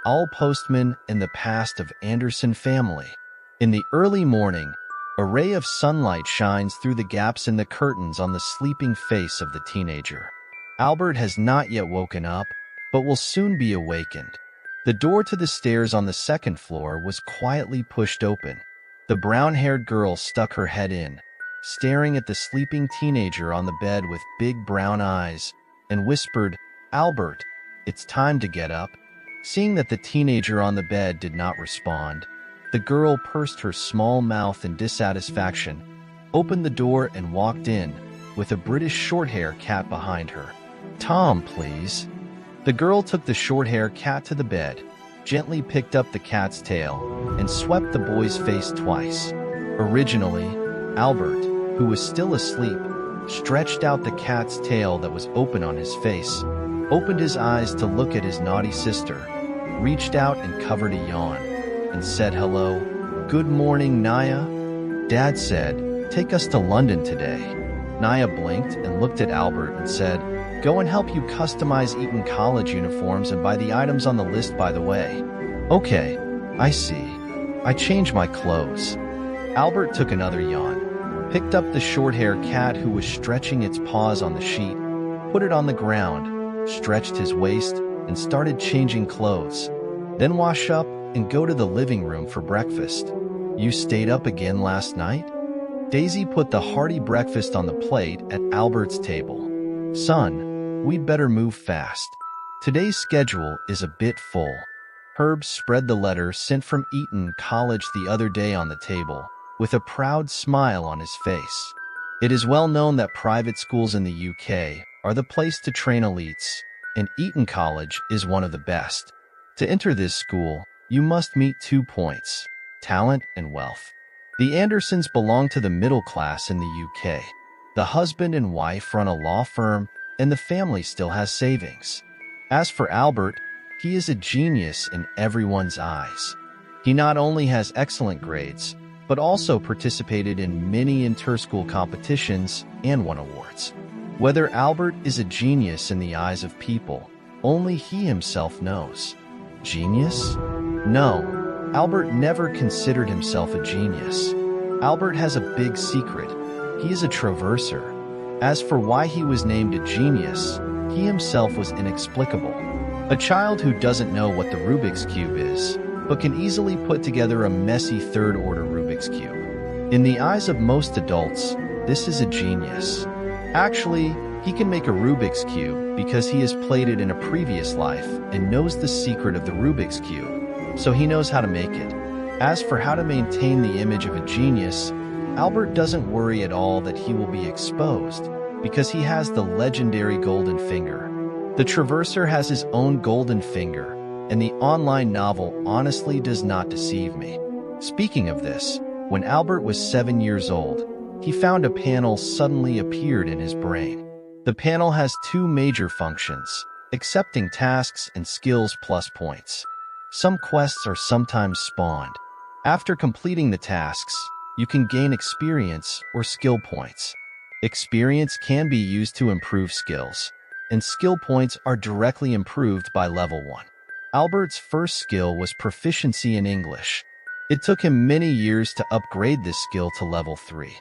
all postmen in the past of Anderson family. In the early morning, a ray of sunlight shines through the gaps in the curtains on the sleeping face of the teenager. Albert has not yet woken up, but will soon be awakened. The door to the stairs on the second floor was quietly pushed open. The brown-haired girl stuck her head in, staring at the sleeping teenager on the bed with big brown eyes, and whispered, "Albert, it's time to get up." Seeing that the teenager on the bed did not respond, the girl pursed her small mouth in dissatisfaction, opened the door and walked in, with a British short-hair cat behind her. "Tom, please." The girl took the short-hair cat to the bed, gently picked up the cat's tail, and swept the boy's face twice. Originally, Albert, who was still asleep, stretched out the cat's tail that was open on his face, opened his eyes to look at his naughty sister, reached out and covered a yawn, and said hello. "Good morning, Naya." Dad said, "Take us to London today." Naya blinked and looked at Albert and said, "Go and help you customize Eton College uniforms and buy the items on the list by the way." "Okay, I see. I changed my clothes." Albert took another yawn, picked up the short-haired cat who was stretching its paws on the sheet, put it on the ground, stretched his waist, and started changing clothes. Then wash up and go to the living room for breakfast. "You stayed up again last night?" Daisy put the hearty breakfast on the plate at Albert's table. "Son, we'd better move fast. Today's schedule is a bit full." Herb spread the letter sent from Eton College the other day on the table, with a proud smile on his face. It is well known that private schools in the UK are the place to train elites, and Eton College is one of the best. To enter this school, you must meet 2 points: talent and wealth. The Andersons belong to the middle class in the UK. The husband and wife run a law firm, and the family still has savings. As for Albert, he is a genius in everyone's eyes. He not only has excellent grades, but also participated in many inter-school competitions and won awards. Whether Albert is a genius in the eyes of people, only he himself knows. Genius? No, Albert never considered himself a genius. Albert has a big secret. He is a traverser. As for why he was named a genius, he himself was inexplicable. A child who doesn't know what the Rubik's Cube is, but can easily put together a messy third-order Rubik's Cube. In the eyes of most adults, this is a genius. Actually, he can make a Rubik's Cube because he has played it in a previous life and knows the secret of the Rubik's Cube, so he knows how to make it. As for how to maintain the image of a genius, Albert doesn't worry at all that he will be exposed, because he has the legendary golden finger. The traverser has his own golden finger, and the online novel honestly does not deceive me. Speaking of this, when Albert was 7 years old, he found a panel suddenly appeared in his brain. The panel has 2 major functions: accepting tasks and skills plus points. Some quests are sometimes spawned. After completing the tasks, you can gain experience or skill points. Experience can be used to improve skills, and skill points are directly improved by level 1. Albert's first skill was proficiency in English. It took him many years to upgrade this skill to level 3.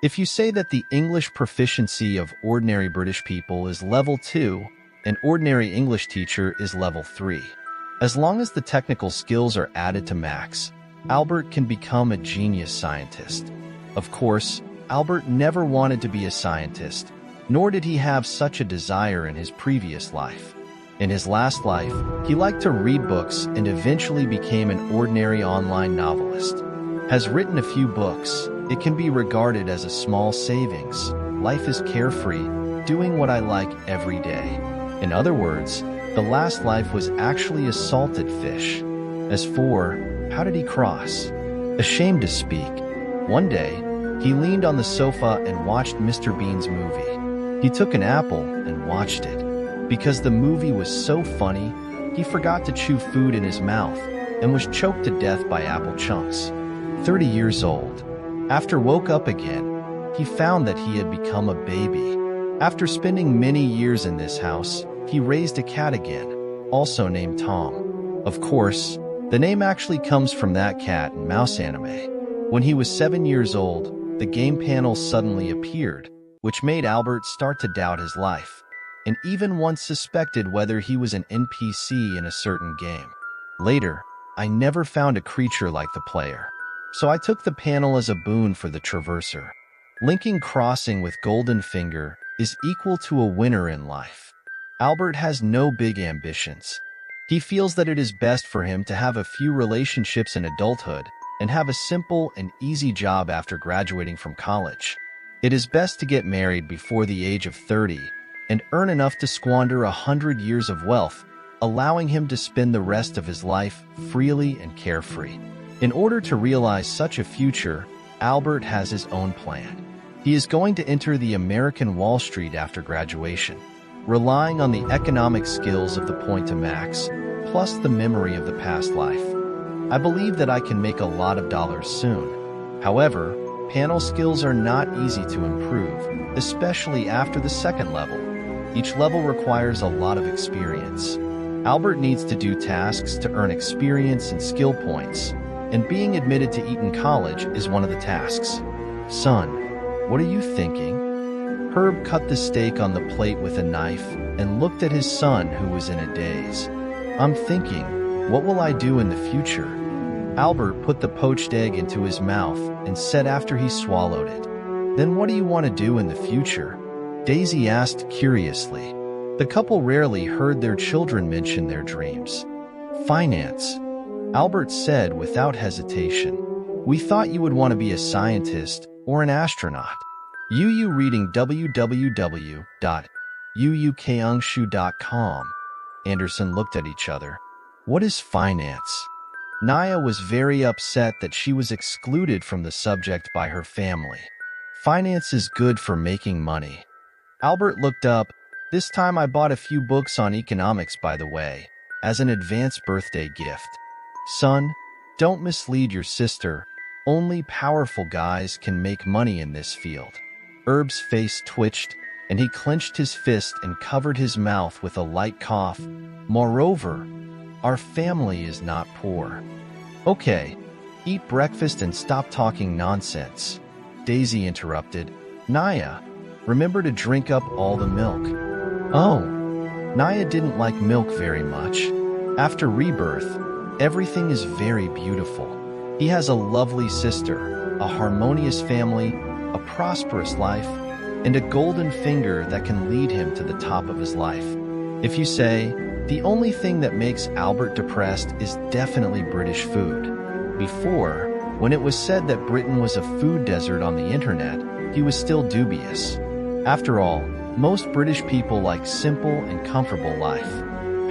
If you say that the English proficiency of ordinary British people is level 2, an ordinary English teacher is level 3. As long as the technical skills are added to max, Albert can become a genius scientist. Of course, Albert never wanted to be a scientist, nor did he have such a desire in his previous life. In his last life, he liked to read books and eventually became an ordinary online novelist. Has written a few books. It can be regarded as a small savings. Life is carefree, doing what I like every day. In other words, the last life was actually a salted fish. As for, how did he cross? Ashamed to speak. One day, he leaned on the sofa and watched Mr. Bean's movie. He took an apple and watched it. Because the movie was so funny, he forgot to chew food in his mouth and was choked to death by apple chunks. 30 years old. After woke up again, he found that he had become a baby. After spending many years in this house, he raised a cat again, also named Tom. Of course, the name actually comes from that cat and mouse anime. When he was 7 years old, the game panel suddenly appeared, which made Albert start to doubt his life, and even once suspected whether he was an NPC in a certain game. Later, I never found a creature like the player, so I took the panel as a boon for the traverser. Linking crossing with Golden Finger is equal to a winner in life. Albert has no big ambitions. He feels that it is best for him to have a few relationships in adulthood and have a simple and easy job after graduating from college. It is best to get married before the age of 30 and earn enough to squander 100 years of wealth, allowing him to spend the rest of his life freely and carefree. In order to realize such a future, Albert has his own plan. He is going to enter the American Wall Street after graduation, relying on the economic skills of the point to max, plus the memory of the past life. I believe that I can make a lot of dollars soon. However, panel skills are not easy to improve, especially after the second level. Each level requires a lot of experience. Albert needs to do tasks to earn experience and skill points, and being admitted to Eton College is one of the tasks. Son, what are you thinking? Herb cut the steak on the plate with a knife and looked at his son, who was in a daze. I'm thinking, what will I do in the future? Albert put the poached egg into his mouth and said after he swallowed it, Then what do you want to do in the future? Daisy asked curiously. The couple rarely heard their children mention their dreams. Finance, Albert said without hesitation. We thought you would want to be a scientist or an astronaut. You reading www.doupocangqiong.com. Anderson looked at each other. What is finance? Naya was very upset that she was excluded from the subject by her family. Finance is good for making money. Albert looked up. This time I bought a few books on economics, by the way, as an advance birthday gift. Son, don't mislead your sister. Only powerful guys can make money in this field. Herb's face twitched, and he clenched his fist and covered his mouth with a light cough. Moreover, our family is not poor. Okay, eat breakfast and stop talking nonsense. Daisy interrupted. Naya, remember to drink up all the milk. Oh, Naya didn't like milk very much. After rebirth, everything is very beautiful. He has a lovely sister, a harmonious family, a prosperous life, and a golden finger that can lead him to the top of his life. If you say, the only thing that makes Albert depressed is definitely British food. Before, when it was said that Britain was a food desert on the internet, he was still dubious. After all, most British people like simple and comfortable life.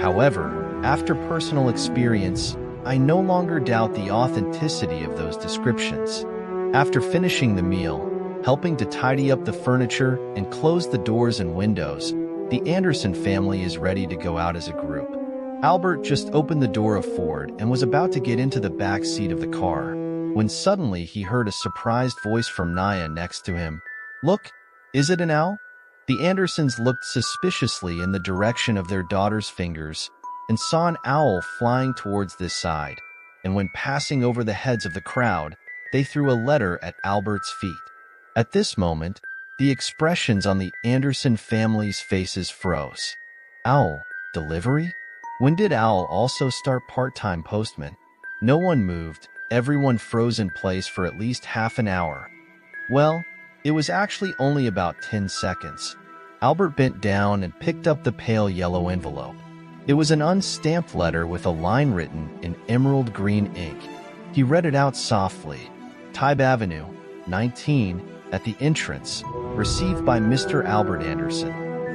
However, after personal experience, I no longer doubt the authenticity of those descriptions. After finishing the meal, helping to tidy up the furniture and close the doors and windows, the Anderson family is ready to go out as a group. Albert just opened the door of Ford and was about to get into the back seat of the car, when suddenly he heard a surprised voice from Naya next to him. Look, is it an owl? The Andersons looked suspiciously in the direction of their daughter's fingers and saw an owl flying towards this side, and when passing over the heads of the crowd, they threw a letter at Albert's feet. At this moment, the expressions on the Anderson family's faces froze. Owl, delivery? When did Owl also start part-time postman? No one moved, everyone froze in place for at least half an hour. Well, it was actually only about 10 seconds. Albert bent down and picked up the pale yellow envelope. It was an unstamped letter with a line written in emerald green ink. He read it out softly. Tybee Avenue, 19, at the entrance, received by Mr. Albert Anderson.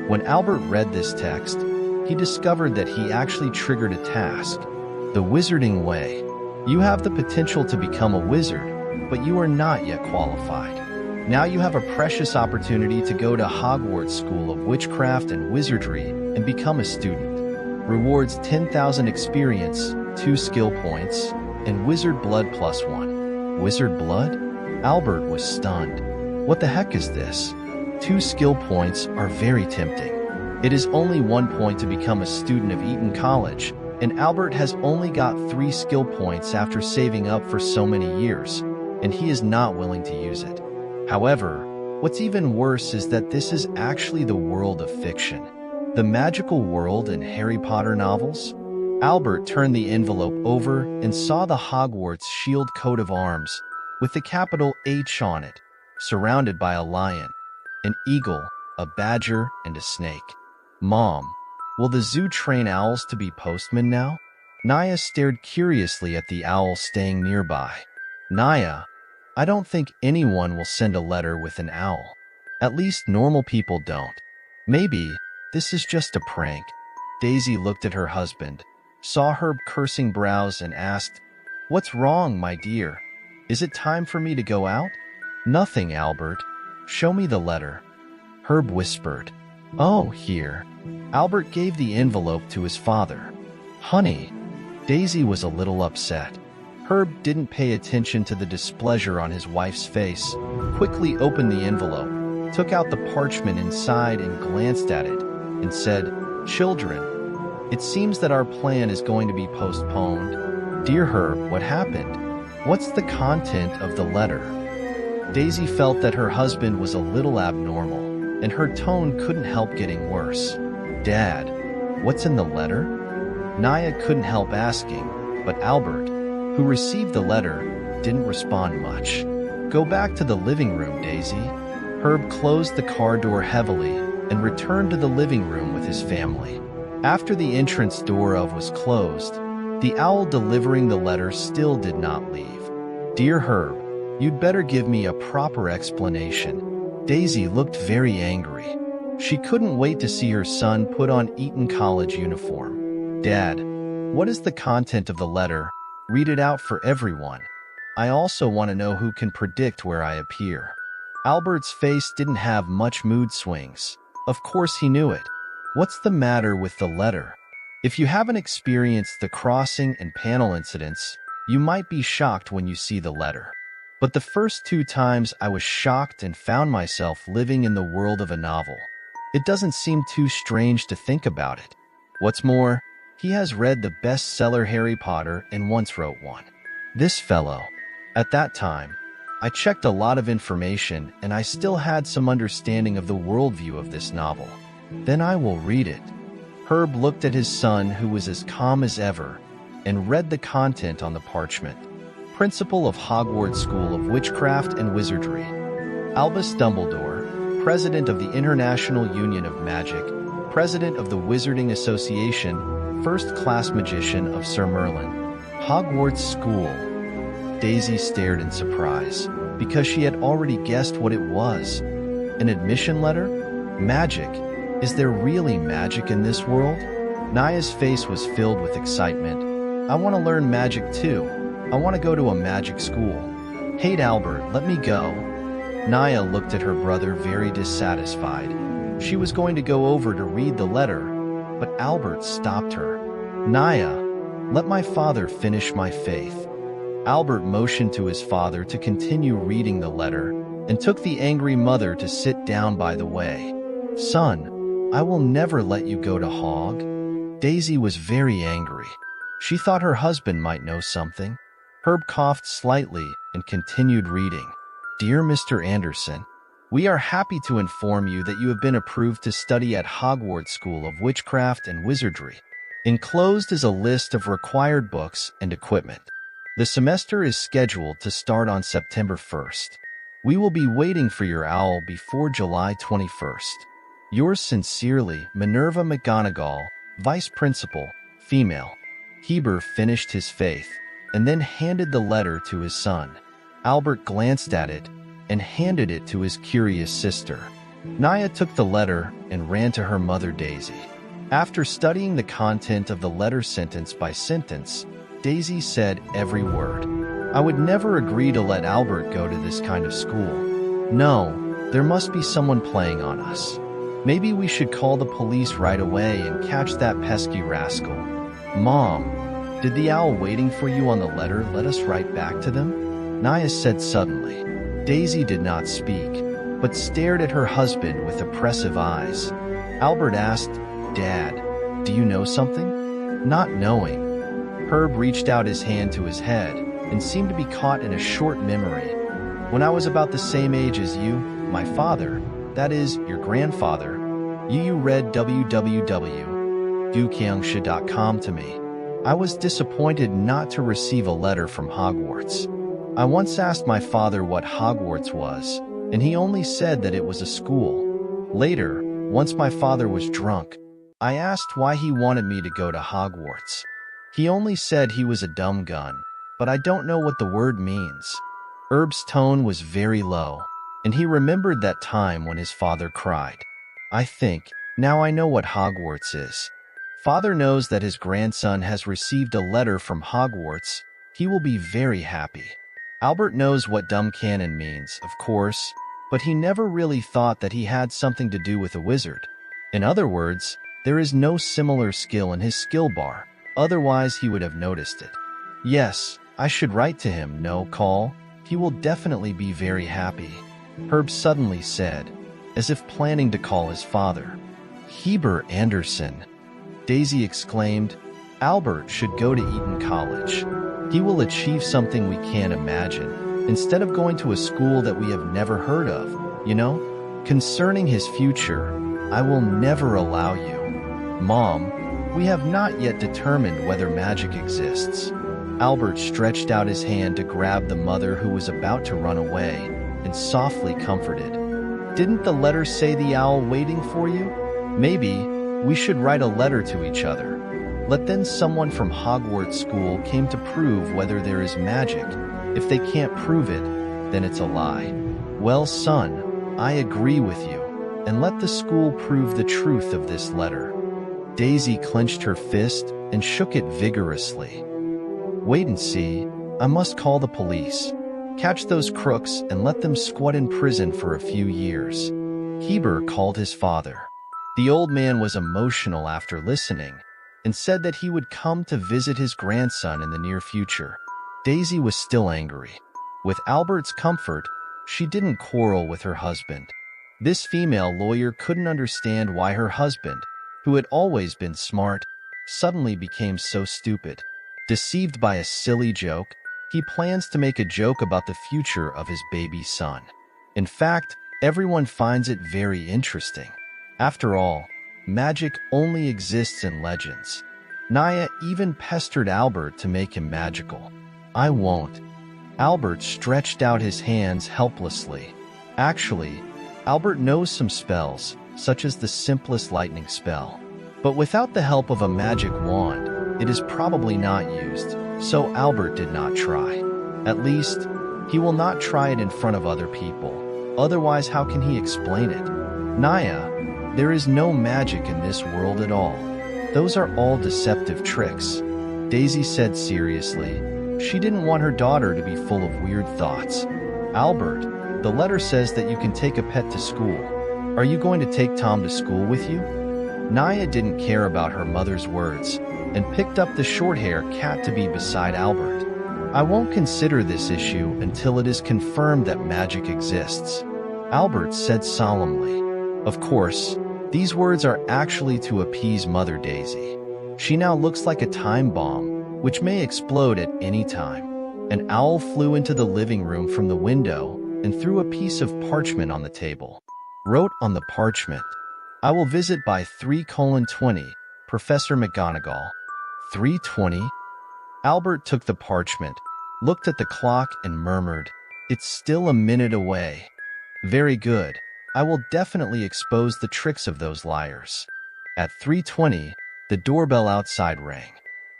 When Albert read this text, he discovered that he actually triggered a task. The Wizarding Way. You have the potential to become a wizard, but you are not yet qualified. Now you have a precious opportunity to go to Hogwarts School of Witchcraft and Wizardry and become a student. Rewards 10,000 experience, 2 skill points, and Wizard Blood +1. Wizard Blood? Albert was stunned. What the heck is this? 2 skill points are very tempting. It is only 1 point to become a student of Eton College, And Albert has only got 3 skill points after saving up for so many years, and he is not willing to use it. However, what's even worse is that this is actually the world of fiction. The magical world in Harry Potter novels? Albert turned the envelope over and saw the Hogwarts shield coat of arms, with the capital H on it, surrounded by a lion, an eagle, a badger, and a snake. Mom, will the zoo train owls to be postmen now? Naya stared curiously at the owl staying nearby. Naya, I don't think anyone will send a letter with an owl. At least normal people don't. Maybe this is just a prank. Daisy looked at her husband, saw Herb cursing brows, and asked, "What's wrong, my dear? Is it time for me to go out?" "Nothing, Albert. Show me the letter," Herb whispered. "Oh, here." Albert gave the envelope to his father. "Honey." Daisy was a little upset. Herb didn't pay attention to the displeasure on his wife's face, quickly opened the envelope, took out the parchment inside and glanced at it, and said, "Children, it seems that our plan is going to be postponed." "Dear Herb, what happened? What's the content of the letter?" Daisy felt that her husband was a little abnormal, and her tone couldn't help getting worse. "Dad, what's in the letter?" Naya couldn't help asking, but Albert, who received the letter, didn't respond much. "Go back to the living room, Daisy." Herb closed the car door heavily and returned to the living room with his family. After the entrance door was closed, the owl delivering the letter still did not leave. "Dear Herb, you'd better give me a proper explanation." Daisy looked very angry. She couldn't wait to see her son put on Eton College uniform. "Dad, what is the content of the letter? Read it out for everyone. I also want to know who can predict where I appear." Albert's face didn't have much mood swings. Of course he knew it. What's the matter with the letter? If you haven't experienced the crossing and panel incidents, you might be shocked when you see the letter. But the first 2 times I was shocked and found myself living in the world of a novel. It doesn't seem too strange to think about it. What's more, he has read the bestseller Harry Potter and once wrote one. This fellow. At that time, I checked a lot of information and I still had some understanding of the worldview of this novel. Then I will read it. Herb looked at his son, who was as calm as ever, and read the content on the parchment. Principal of Hogwarts School of Witchcraft and Wizardry. Albus Dumbledore, President of the International Union of Magic, President of the Wizarding Association, First-Class Magician of Sir Merlin. Hogwarts School. Daisy stared in surprise, because she had already guessed what it was. An admission letter? Magic? Is there really magic in this world? Naya's face was filled with excitement. "I want to learn magic too. I want to go to a magic school." "Hey Albert, let me go." Naya looked at her brother very dissatisfied. She was going to go over to read the letter, but Albert stopped her. "Naya, let my father finish my faith." Albert motioned to his father to continue reading the letter and took the angry mother to sit down by the way. "Son, I will never let you go to Hog." Daisy was very angry. She thought her husband might know something. Herb coughed slightly and continued reading. "Dear Mr. Anderson, we are happy to inform you that you have been approved to study at Hogwarts School of Witchcraft and Wizardry. Enclosed is a list of required books and equipment. The semester is scheduled to start on September 1st. We will be waiting for your owl before July 21st. Yours sincerely, Minerva McGonagall, Vice Principal, Female." Heber finished his faith and then handed the letter to his son. Albert glanced at it and handed it to his curious sister. Naya took the letter and ran to her mother Daisy. After studying the content of the letter sentence by sentence, Daisy said every word. "I would never agree to let Albert go to this kind of school. No, there must be someone playing on us. Maybe we should call the police right away and catch that pesky rascal." "Mom, did the owl waiting for you on the letter let us write back to them?" Naya said suddenly. Daisy did not speak, but stared at her husband with oppressive eyes. Albert asked, "Dad, do you know something?" Not knowing, Herb reached out his hand to his head and seemed to be caught in a short memory. When I was about the same age as you, my father, that is, your grandfather, you read www.doupocangqiong.com to me. I was disappointed not to receive a letter from Hogwarts. I once asked my father what Hogwarts was, and he only said that it was a school. Later, once my father was drunk, I asked why he wanted me to go to Hogwarts. He only said he was a dumb gun, but I don't know what the word means. Herb's tone was very low, and he remembered that time when his father cried. I think, now I know what Hogwarts is. Father knows that his grandson has received a letter from Hogwarts. He will be very happy. Albert knows what dumb cannon means, of course, but he never really thought that he had something to do with a wizard. In other words, there is no similar skill in his skill bar, otherwise he would have noticed it. Yes, I should write to him, no call. He will definitely be very happy, Herb suddenly said, as if planning to call his father. Heber Anderson, Daisy exclaimed. Albert should go to Eton College. He will achieve something we can't imagine, instead of going to a school that we have never heard of, you know? Concerning his future, I will never allow you. Mom, we have not yet determined whether magic exists. Albert stretched out his hand to grab the mother who was about to run away, and softly comforted. Didn't the letter say the owl waiting for you? Maybe we should write a letter to each other. Let then someone from Hogwarts School came to prove whether there is magic. If they can't prove it, then it's a lie. Well, son, I agree with you, and let the school prove the truth of this letter. Daisy clenched her fist and shook it vigorously. Wait and see. I must call the police. Catch those crooks and let them squat in prison for a few years. Heber called his father. The old man was emotional after listening, and said that he would come to visit his grandson in the near future. Daisy was still angry. With Albert's comfort, she didn't quarrel with her husband. This female lawyer couldn't understand why her husband, who had always been smart, suddenly became so stupid. Deceived by a silly joke, he plans to make a joke about the future of his baby son. In fact, everyone finds it very interesting. After all, magic only exists in legends. Naya even pestered Albert to make him magical. I won't. Albert stretched out his hands helplessly. Actually, Albert knows some spells, such as the simplest lightning spell. But without the help of a magic wand, it is probably not used, so Albert did not try. At least, he will not try it in front of other people. Otherwise, how can he explain it? Naya, there is no magic in this world at all. Those are all deceptive tricks, Daisy said seriously. She didn't want her daughter to be full of weird thoughts. Albert, the letter says that you can take a pet to school. Are you going to take Tom to school with you? Naya didn't care about her mother's words and picked up the short-haired cat to be beside Albert. I won't consider this issue until it is confirmed that magic exists, Albert said solemnly. Of course, these words are actually to appease Mother Daisy. She now looks like a time bomb, which may explode at any time. An owl flew into the living room from the window and threw a piece of parchment on the table. Wrote on the parchment, I will visit by 3:20, Professor McGonagall. 3:20? Albert took the parchment, looked at the clock and murmured, it's still a minute away. Very good. I will definitely expose the tricks of those liars. At 3:20, the doorbell outside rang.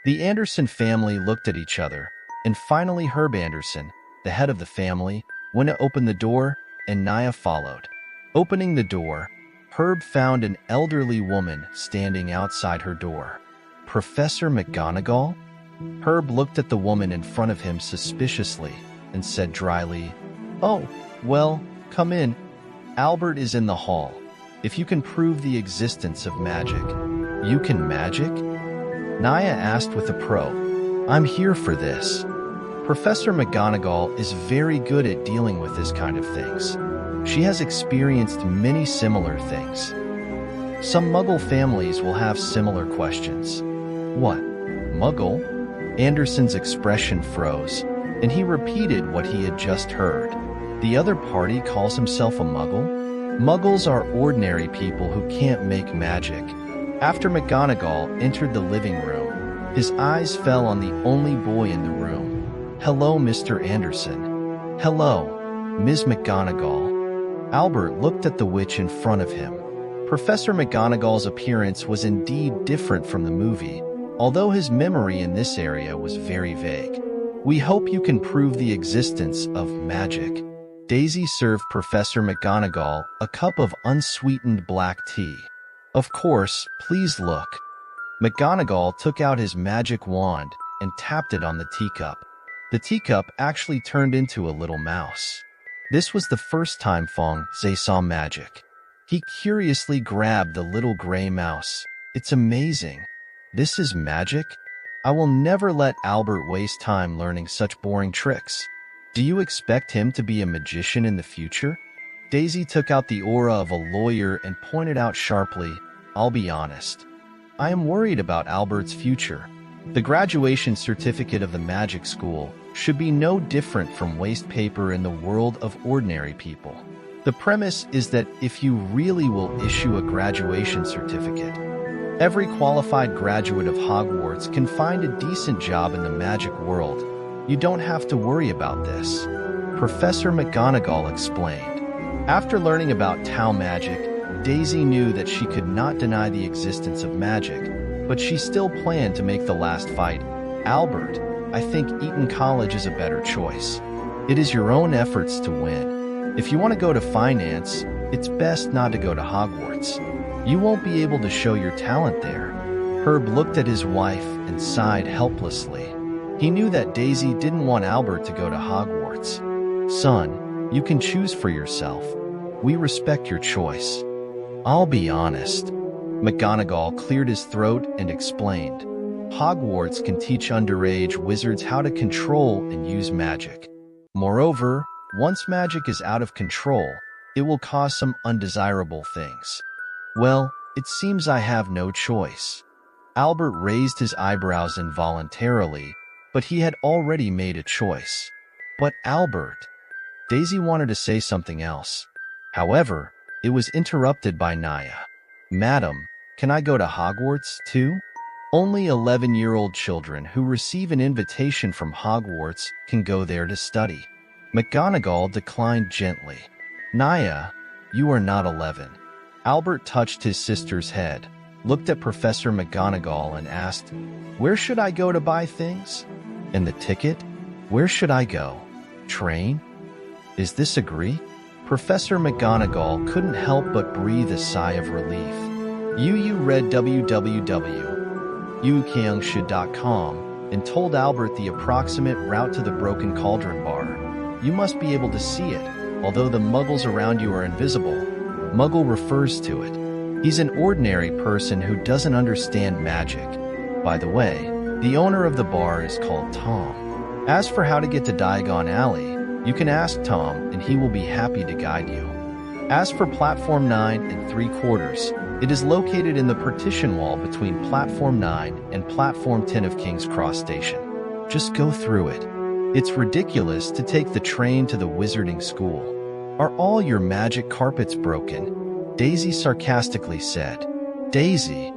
The Anderson family looked at each other, and finally Herb Anderson, the head of the family, went to open the door, and Naya followed. Opening the door, Herb found an elderly woman standing outside her door. Professor McGonagall? Herb looked at the woman in front of him suspiciously and said dryly, Oh, well, come in. Albert is in the hall. If you can prove the existence of magic. You can magic? Naya asked with a probe. I'm here for this. Professor McGonagall is very good at dealing with this kind of things. She has experienced many similar things. Some Muggle families will have similar questions. What? Muggle? Anderson's expression froze, and he repeated what he had just heard. The other party calls himself a Muggle? Muggles are ordinary people who can't make magic. After McGonagall entered the living room, his eyes fell on the only boy in the room. Hello, Mr. Anderson. Hello, Ms. McGonagall. Albert looked at the witch in front of him. Professor McGonagall's appearance was indeed different from the movie, although his memory in this area was very vague. We hope you can prove the existence of magic. Daisy served Professor McGonagall a cup of unsweetened black tea. Of course, please look. McGonagall took out his magic wand and tapped it on the teacup. The teacup actually turned into a little mouse. This was the first time Fong Zhe saw magic. He curiously grabbed the little gray mouse. It's amazing. This is magic? I will never let Albert waste time learning such boring tricks. Do you expect him to be a magician in the future? Daisy took out the aura of a lawyer and pointed out sharply, I'll be honest. I am worried about Albert's future. The graduation certificate of the magic school should be no different from waste paper in the world of ordinary people. The premise is that if you really will issue a graduation certificate, every qualified graduate of Hogwarts can find a decent job in the magic world. You don't have to worry about this, Professor McGonagall explained. After learning about Tau magic, Daisy knew that she could not deny the existence of magic, but she still planned to make the last fight. Albert, I think Eton College is a better choice. It is your own efforts to win. If you want to go to finance, it's best not to go to Hogwarts. You won't be able to show your talent there. Herb looked at his wife and sighed helplessly. He knew that Daisy didn't want Albert to go to Hogwarts. Son, you can choose for yourself. We respect your choice. I'll be honest. McGonagall cleared his throat and explained. Hogwarts can teach underage wizards how to control and use magic. Moreover, once magic is out of control, it will cause some undesirable things. Well, it seems I have no choice. Albert raised his eyebrows involuntarily, but he had already made a choice. But Albert... Daisy wanted to say something else. However, it was interrupted by Naya. Madam, can I go to Hogwarts too? Only 11-year-old children who receive an invitation from Hogwarts can go there to study. McGonagall declined gently. Naya, you are not 11. Albert touched his sister's head, looked at Professor McGonagall and asked, Where should I go to buy things? And the ticket? Where should I go? Train? Is this agree? Professor McGonagall couldn't help but breathe a sigh of relief. Yu read www.doupocangqiong and told Albert the approximate route to the Broken Cauldron Bar. You must be able to see it, although the muggles around you are invisible. Muggle refers to it. He's an ordinary person who doesn't understand magic. By the way, the owner of the bar is called Tom. As for how to get to Diagon Alley, you can ask Tom and he will be happy to guide you. As for Platform 9 3/4, it is located in the partition wall between Platform 9 and Platform 10 of King's Cross Station. Just go through it. It's ridiculous to take the train to the wizarding school. Are all your magic carpets broken? Daisy sarcastically said. Daisy,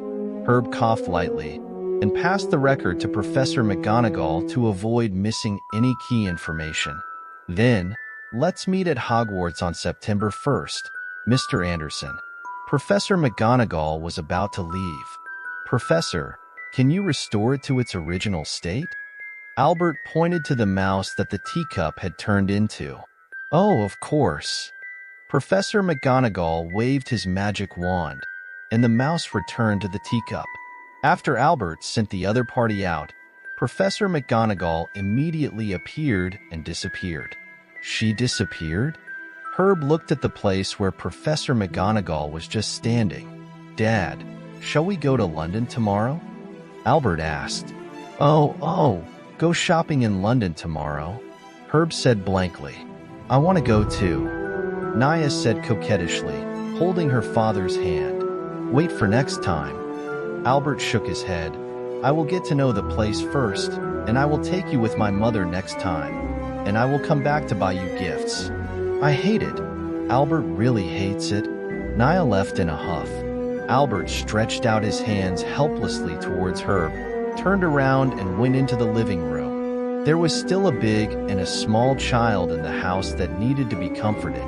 Herb coughed lightly and passed the record to Professor McGonagall to avoid missing any key information. Then, let's meet at Hogwarts on September 1st, Mr. Anderson. Professor McGonagall was about to leave. Professor, can you restore it to its original state? Albert pointed to the mouse that the teacup had turned into. Oh, of course. Professor McGonagall waved his magic wand, and the mouse returned to the teacup. After Albert sent the other party out, Professor McGonagall immediately appeared and disappeared. She disappeared? Herb looked at the place where Professor McGonagall was just standing. Dad, shall we go to London tomorrow? Albert asked. Oh, go shopping in London tomorrow? Herb said blankly. I want to go too. Naya said coquettishly, holding her father's hand. Wait for next time. Albert shook his head. I will get to know the place first, and I will take you with my mother next time, and I will come back to buy you gifts." "I hate it." Albert really hates it. Nia left in a huff. Albert stretched out his hands helplessly towards Herb, turned around and went into the living room. There was still a big and a small child in the house that needed to be comforted.